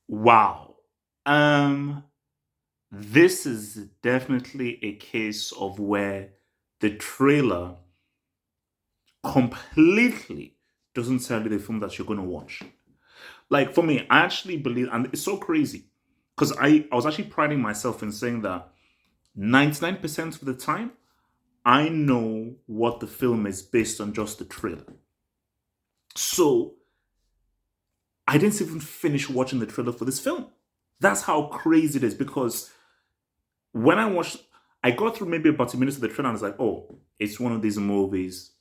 Wow. Um, this is definitely a case of where the trailer completely doesn't tell you the film that you're going to watch. Like for me, I actually believe, and it's so crazy because I was actually priding myself in saying that 99% of the time, I know what the film is based on just the trailer. So I didn't even finish watching the trailer for this film. That's how crazy it is because when I watched, I got through maybe about 2 minutes of the trailer and I was like, oh, it's one of these movies.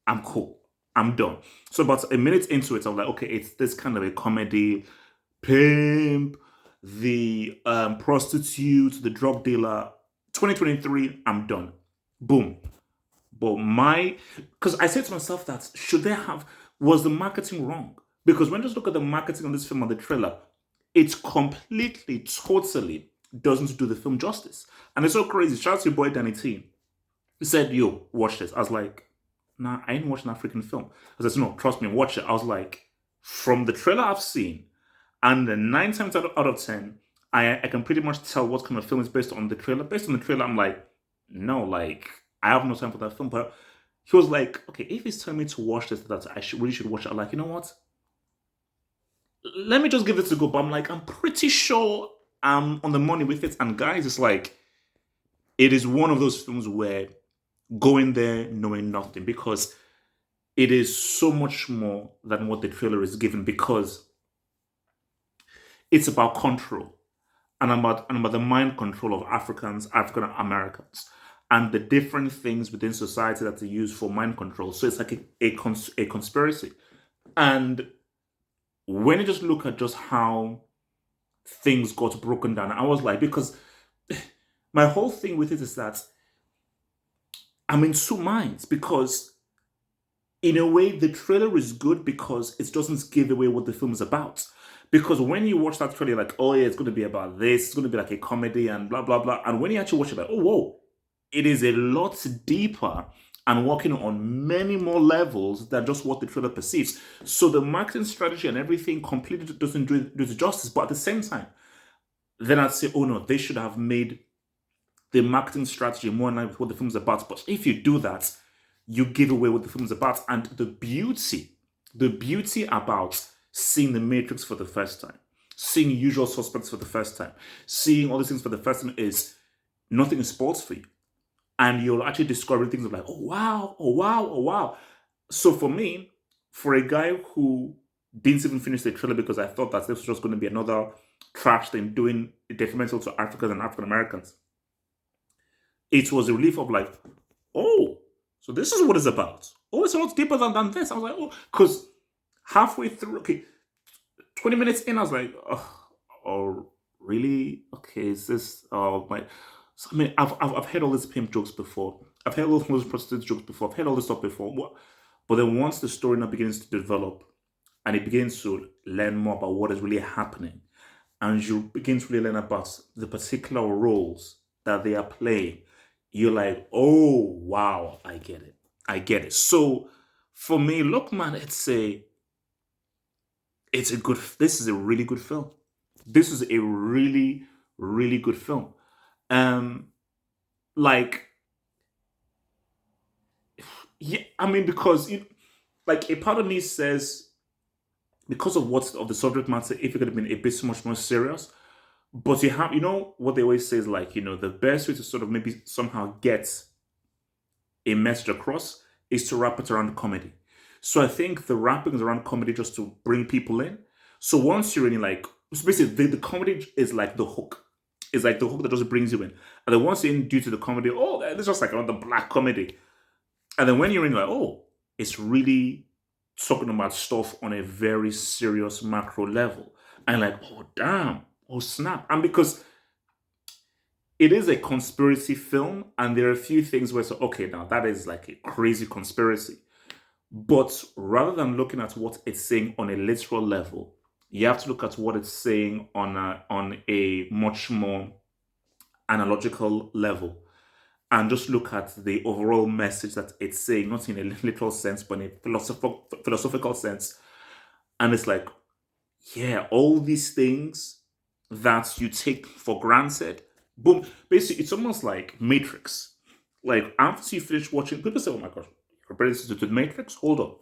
I'm cool. I'm done. So about a minute into it, I was like, okay, it's this kind of a comedy, pimp, the prostitute, the drug dealer. 2023, I'm done. Boom. But because I said to myself that should they have, was the marketing wrong? Because when you just look at the marketing on this film on the trailer, it completely, totally doesn't do the film justice. And it's so crazy. Shout out to your boy Danny T. He said, yo, watch this. I was like, nah, I ain't watching that freaking film. I said, no, trust me, watch it. I was like, from the trailer I've seen, and the 9 times out of 10, I can pretty much tell what kind of film is based on the trailer. Based on the trailer, I'm like, no, like, I have no time for that film. But he was like, okay, if he's telling me to watch this, that I really should watch it. I'm like, you know what? Let me just give it a go. But I'm like, I'm pretty sure I'm on the money with it. And guys, it's like, it is one of those films where going there knowing nothing because it is so much more than what the trailer is given because it's about control and about the mind control of African Americans, and the different things within society that they use for mind control. So it's like a conspiracy. And when you just look at just how things got broken down, I was like, because my whole thing with it is that I'm in two minds because in a way, the trailer is good because it doesn't give away what the film is about. Because when you watch that trailer, you're like, oh yeah, it's going to be about this, it's going to be like a comedy and blah, blah, blah. And when you actually watch it, like, oh, whoa, it is a lot deeper and working on many more levels than just what the trailer perceives. So the marketing strategy and everything completely doesn't do it justice. But at the same time, then I'd say, oh no, they should have made the marketing strategy more in line with what the film's about. But if you do that, you give away what the film's about. And the beauty about seeing The Matrix for the first time, seeing Usual Suspects for the first time, seeing all these things for the first time is nothing is spoiled for you. And you'll actually discover things of like, oh wow, oh wow, oh wow. So for me, for a guy who didn't even finish the trailer because I thought that this was just going to be another trash thing doing detrimental to Africans and African Americans, it was a relief of like, oh, so this is what it's about. Oh, it's a lot deeper than this. I was like, oh, because halfway through, okay, 20 minutes in, I was like, oh really? Okay, is this, oh, my. So, I mean, I've heard all these pimp jokes before. I've heard all those prostitute jokes before. I've heard all this stuff before. What? But then once the story now begins to develop and it begins to learn more about what is really happening, and you begin to really learn about the particular roles that they are playing, you're like, oh wow, I get it. I get it. So for me, look, man, it's a good this is a really good film. This is a really, really good film. Um, like, yeah, I mean, because like a part of me says because of what's of the subject matter, if it could have been a bit so much more serious. But you have, what they always say is like, the best way to sort of maybe somehow get a message across is to wrap it around comedy. So I think the wrapping is around comedy just to bring people in. So once you're in, like, so basically the comedy is like the hook. It's like the hook that just brings you in. And then once you're in due to the comedy, oh, this is just like another black comedy. And then when you're in, like, oh, it's really talking about stuff on a very serious macro level. And like, oh, damn, oh, snap. And because it is a conspiracy film, and there are a few things where, so, okay, now that is like a crazy conspiracy. But rather than looking at what it's saying on a literal level, you have to look at what it's saying on a much more analogical level and just look at the overall message that it's saying, not in a literal sense, but in a philosophical sense. And it's like, yeah, all these things that you take for granted. Boom. Basically, it's almost like Matrix. Like after you finish watching, people say, "Oh my gosh, you're comparing this to the Matrix." Hold on,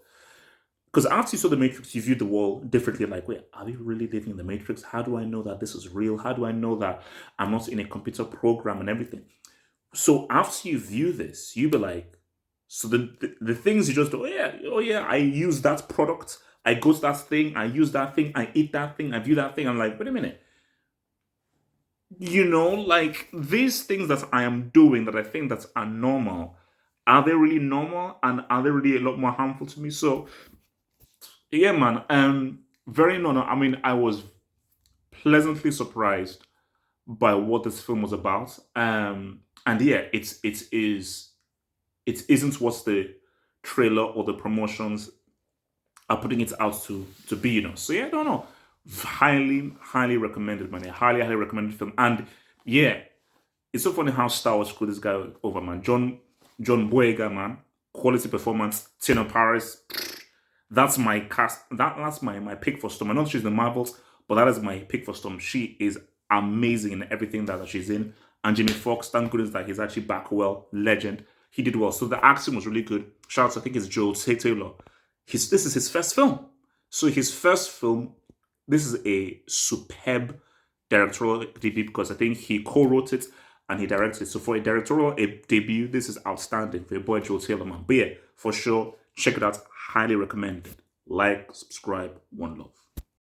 because after you saw the Matrix, you view the world differently. Like, wait, are we really living in the Matrix? How do I know that this is real? How do I know that I'm not in a computer program and everything? So after you view this, you be like, so the things you just do, oh yeah, I use that product, I go to that thing, I use that thing, I eat that thing, I view that thing. I'm like, wait a minute, like these things that I am doing that I think that are normal, are they really normal and are they really a lot more harmful to me? So yeah, man, very no, no. I mean, I was pleasantly surprised by what this film was about. And yeah, it isn't what the trailer or the promotions are putting it out to be, So yeah, I don't know. Highly, highly recommended, man. A highly, highly recommended film. And yeah, it's so funny how Star Wars screwed this guy over, man. John Boyega, man. Quality performance. Tina Paris. That's my cast. That's my pick for Storm. I know she's in the Marvels, but that is my pick for Storm. She is amazing in everything that she's in. And Jimmy Fox, thank goodness that he's actually back well. Legend. He did well. So the acting was really good. Shout out to, I think it's Joel Taylor. This is his first film. So his first film, this is a superb directorial debut because I think he co-wrote it and he directed it. So for a directorial debut, this is outstanding for your boy Joel Taylor, man. But yeah, for sure, check it out. Highly recommended. Like, subscribe, one love.